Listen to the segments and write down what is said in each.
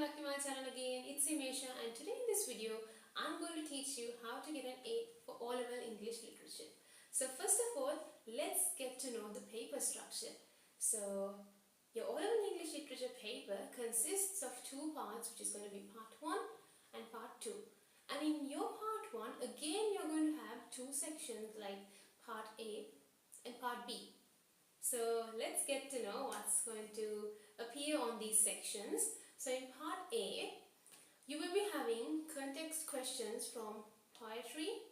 back to my channel again. It's Imesha, and today in this video I'm going to teach you how to get an A for O-level English literature. So first of all, let's get to know the paper structure. So your O-level English literature paper consists of two parts, which is going to be part 1 and part 2. And in your part 1, again you're going to have two sections like part A and part B. So let's get to know what's going to appear on these sections. So in part A, you will be having context questions from poetry,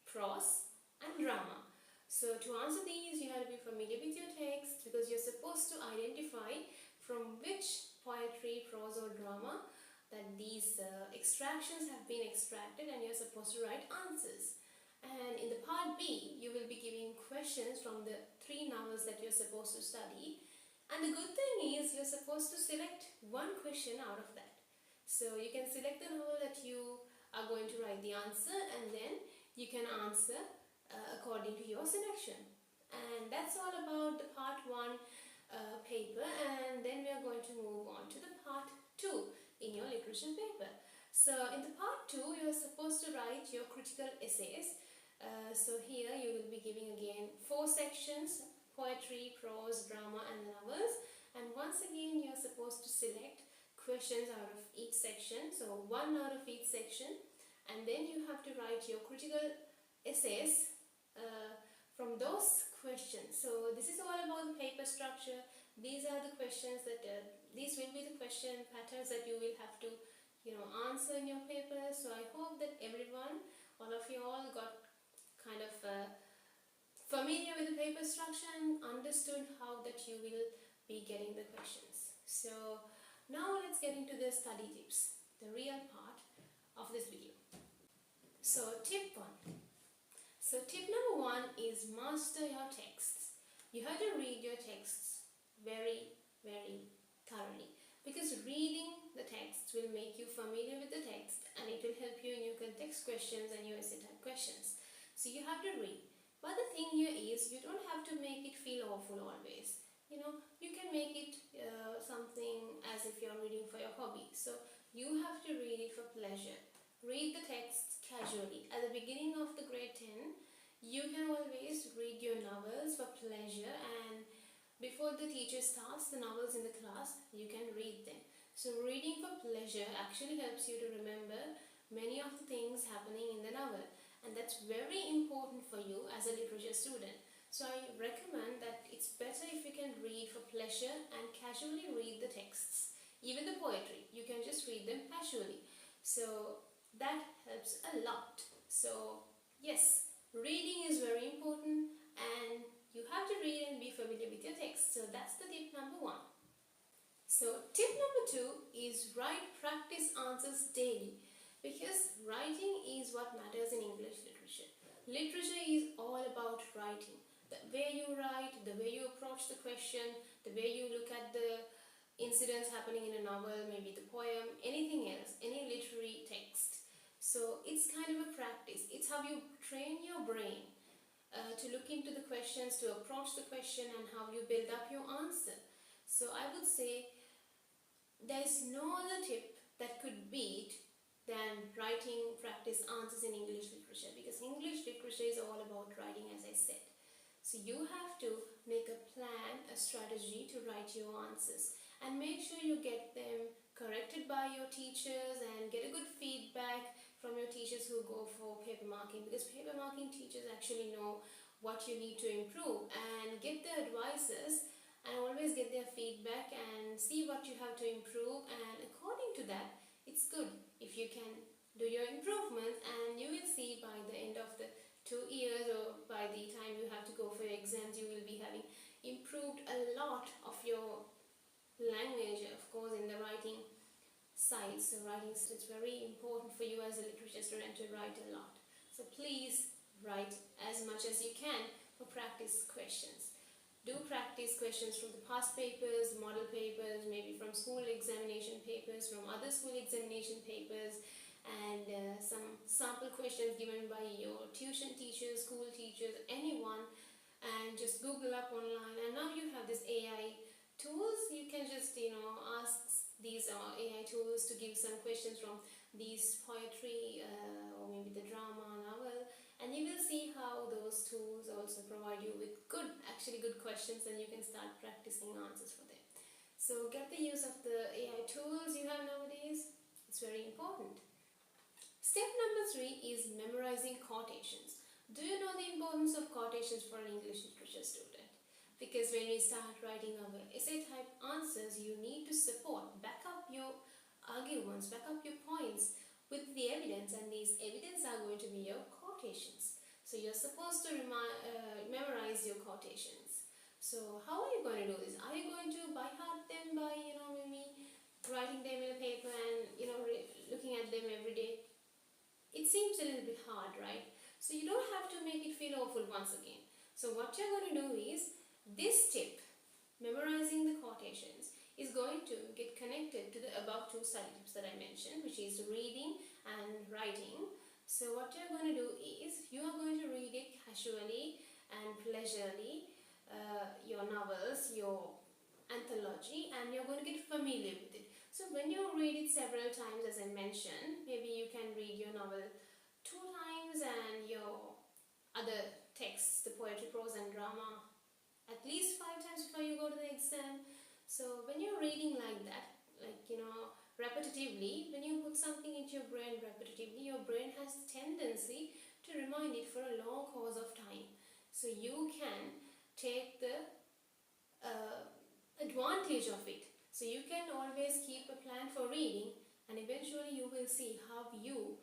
prose and drama. So to answer these, you have to be familiar with your text because you're supposed to identify from which poetry, prose or drama that these extractions have been extracted, and you're supposed to write answers. And in the part B, you will be giving questions from the 3 novels that you're supposed to study. And the good thing is you're supposed to select one question out of that. So you can select the novel that you are going to write the answer, and then you can answer according to your selection. And that's all about the part 1 paper, and then we are going to move on to the part 2 in your literature paper. So in the part 2, you are supposed to write your critical essays. So here you will be giving again 4 sections: poetry, prose, drama and novels. And once again you are supposed to select questions out of each section, so 1 out of each section, and then you have to write your critical essays from those questions. So this is all about the paper structure. These are the questions that these will be the question patterns that you will have to answer in your paper. So I hope that everyone, all of you all, got kind of familiar with the paper structure and understood how that you will be getting the questions. So now let's get into the study tips, the real part of this video. So tip 1. So tip number 1 is master your texts. You have to read your texts very thoroughly, because reading the text will make you familiar with the text, and it will help you in your context questions and your essay type questions. So you have to read. But the thing here is, you don't have to make it feel awful always. You can make it something as if you're reading for your hobby. So you have to read it for pleasure. Read the text casually. At the beginning of the grade 10, you can always read your novels for pleasure, and before the teacher starts the novels in the class, you can read them. So reading for pleasure actually helps you to remember many of the things happening in the novel, and that's very important for you as a literature student. So I recommend that it's better if you can read for pleasure and casually read the texts. Even the poetry, you can just read them casually. So that helps a lot. So yes, reading is very important, and you have to read and be familiar with your text. So that's the tip number 1. So tip number 2 is write practice answers daily, because writing is what matters in English literature. Literature is all about writing. The way you write, the way you approach the question, the way you look at the incidents happening in a novel, maybe the poem, anything else, any literary text. So it's kind of a practice. It's how you train your brain to look into the questions, to approach the question, and how you build up your answer. So I would say there is no other tip that could beat than writing practice answers in English literature, because English literature is all about writing, as I said. So you have to make a plan, a strategy to write your answers, and make sure you get them corrected by your teachers and get a good feedback from your teachers who go for paper marking, because paper marking teachers actually know what you need to improve, and get their advices and always get their feedback and see what you have to improve, and according to that, it's good if you can do your improvements, and you will see by the end of the 2 years, or by the time you have to go for your exams, you will be having improved a lot of your language, of course, in the writing side. So writing is very important for you as a literature student to write a lot. So please write as much as you can for practice questions. Do practice questions from the past papers, model papers, maybe from school examination papers, from other school examination papers, and some sample questions given by your tuition teachers, school teachers, anyone, and just Google up online. And now you have this AI tools. You can just ask these AI tools to give some questions from these poetry or maybe the drama novel, and you will see how those tools also provide you with actually good questions, and you can start practicing answers for them. So get the use of the AI tools you have nowadays. It's very important. Step number 3 is memorizing quotations. Do you know the importance of quotations for an English literature student? Because when we start writing our essay type answers, you need to back up your arguments, back up your points with the evidence, and these evidence are going to be your quotations. So you're supposed to memorize your quotations. So how are you going to do this? Are you going to by heart them by maybe writing them in a paper and looking at them every day? It seems a little bit hard, right? So you don't have to make it feel awful once again. So what you're going to do is, this tip, memorizing the quotations, is going to get connected to the above two study tips that I mentioned, which is reading and writing. So what you're going to do is, you are going to read it casually and leisurely, your novels, your anthology, and you're going to get familiar with it. So when you read it several times, as I mentioned, maybe you can read your novel 2 times and your other texts, the poetry, prose and drama, at least 5 times before you go to the exam. So when you're reading like that, repetitively, when you put something into your brain repetitively, your brain has the tendency to remind it for a long course of time. So you can take the advantage of it. So you can always keep a plan for reading, and eventually you will see how you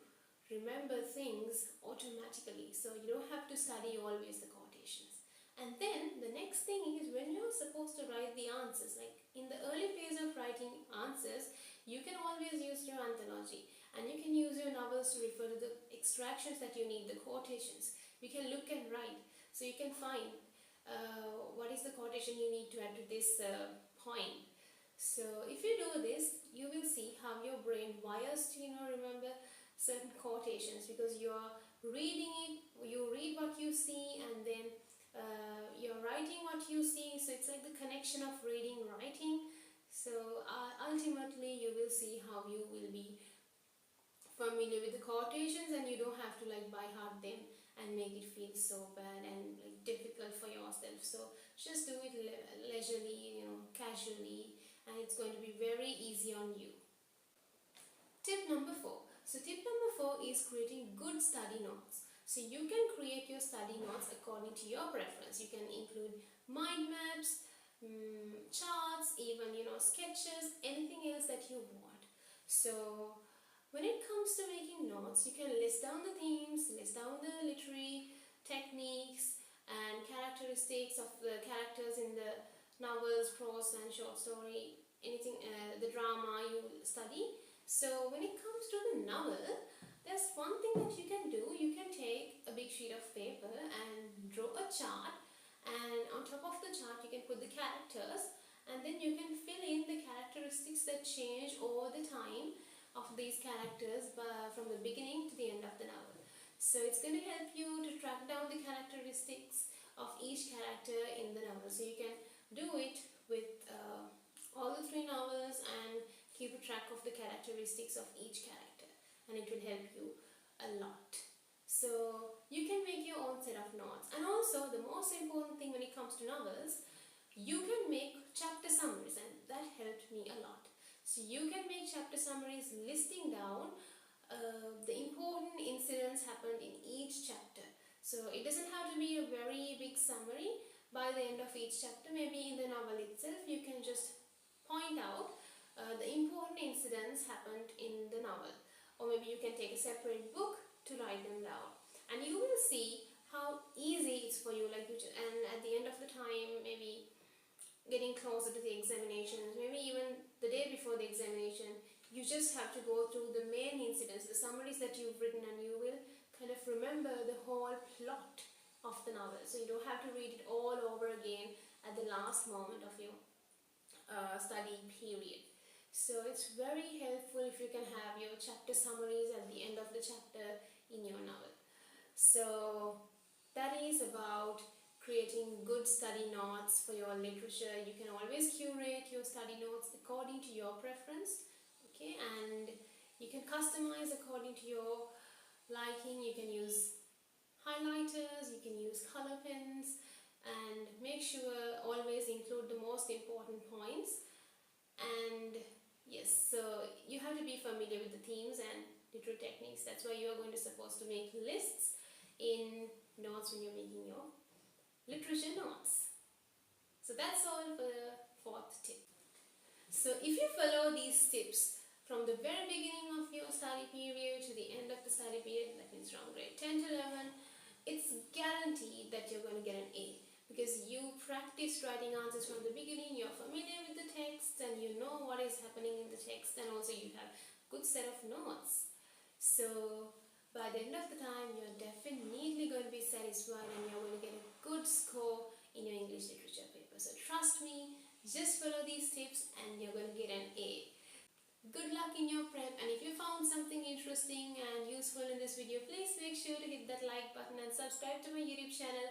remember things automatically. So you don't have to study always the quotations. And then the next thing is, when you're supposed to write the answers, like in the early phase of writing answers, you can always use your anthology, and you can use your novels to refer to the extractions that you need, the quotations. You can look and write, so you can find what is the quotation you need to add to this point. So if you do this, you will see how your brain wires to remember certain quotations, because you are reading it, you read what you see, and then you're writing what you see. So it's like the connection of reading, writing. So ultimately you will see how you will be familiar with the quotations, and you don't have to by heart them and make it feel so bad and difficult for yourself. So just do it leisurely, casually, and it's going to be very easy on you. Tip number 4. So tip number 4 is creating good study notes. So you can create your study notes according to your preference. You can include mind maps, charts, even sketches, anything else that you want. So when it comes to making notes, you can list down the themes, list down the literary techniques and characteristics of the characters in the novels, prose and short story, anything, the drama you study. So when it comes to the novel, there's one thing that you can do. You can take a big sheet of paper and draw a chart, and on top of the chart you can put the characters, and then you can fill in the characteristics that change over the time of these characters from the beginning to the end of the novel. So it's going to help you to track down the characteristics of each character in the novel. So you can do it with all the 3 novels and keep a track of the characteristics of each character, and it will help you a lot. So you can make your own set of notes. And also, the most important thing when it comes to novels, you can make chapter summaries, and that helped me a lot. So you can make chapter summaries listing down the important incidents happened in each chapter. So it doesn't have to be a very big summary by the end of each chapter. Maybe in the novel itself you can just point out the important incidents happened in the novel, or maybe you can take a separate book to write them down, and you will see how easy it's for you. And at the end of the time, maybe getting closer to the examinations, maybe even the day before the examination, you just have to go through the main incidents, the summaries that you've written, and you will kind of remember the whole plot of the novel. So you don't have to read it all over again at the last moment of your study period. So it's very helpful if you can have your chapter summaries at the end of the chapter in your novel. So that is about creating good study notes for your literature. You can always curate your study notes according to your preference. Okay, and you can customize according to your liking. You can use highlighters, you can use color pens, and make sure always include the most important points. And yes, so you have to be familiar with the themes and literary techniques. That's why you are going to supposed to make lists in notes when you're making your literature notes. So that's all for the fourth tip. So if you follow these tips from the very beginning of your study period to the end of the study period, that means from grade 10 to 11, it's guaranteed that you're going to get an A, because you practiced writing answers from the beginning, you're familiar with the text and you know what is happening in the text, and also you have good set of notes. So by the end of the time, you're definitely going to be satisfied and you're going to get a good score in your English literature paper. So trust me, just follow these tips and you're going to get an A. Good luck in your prep, and if you found something interesting and useful in this video, please make sure to hit that like button and subscribe to my YouTube channel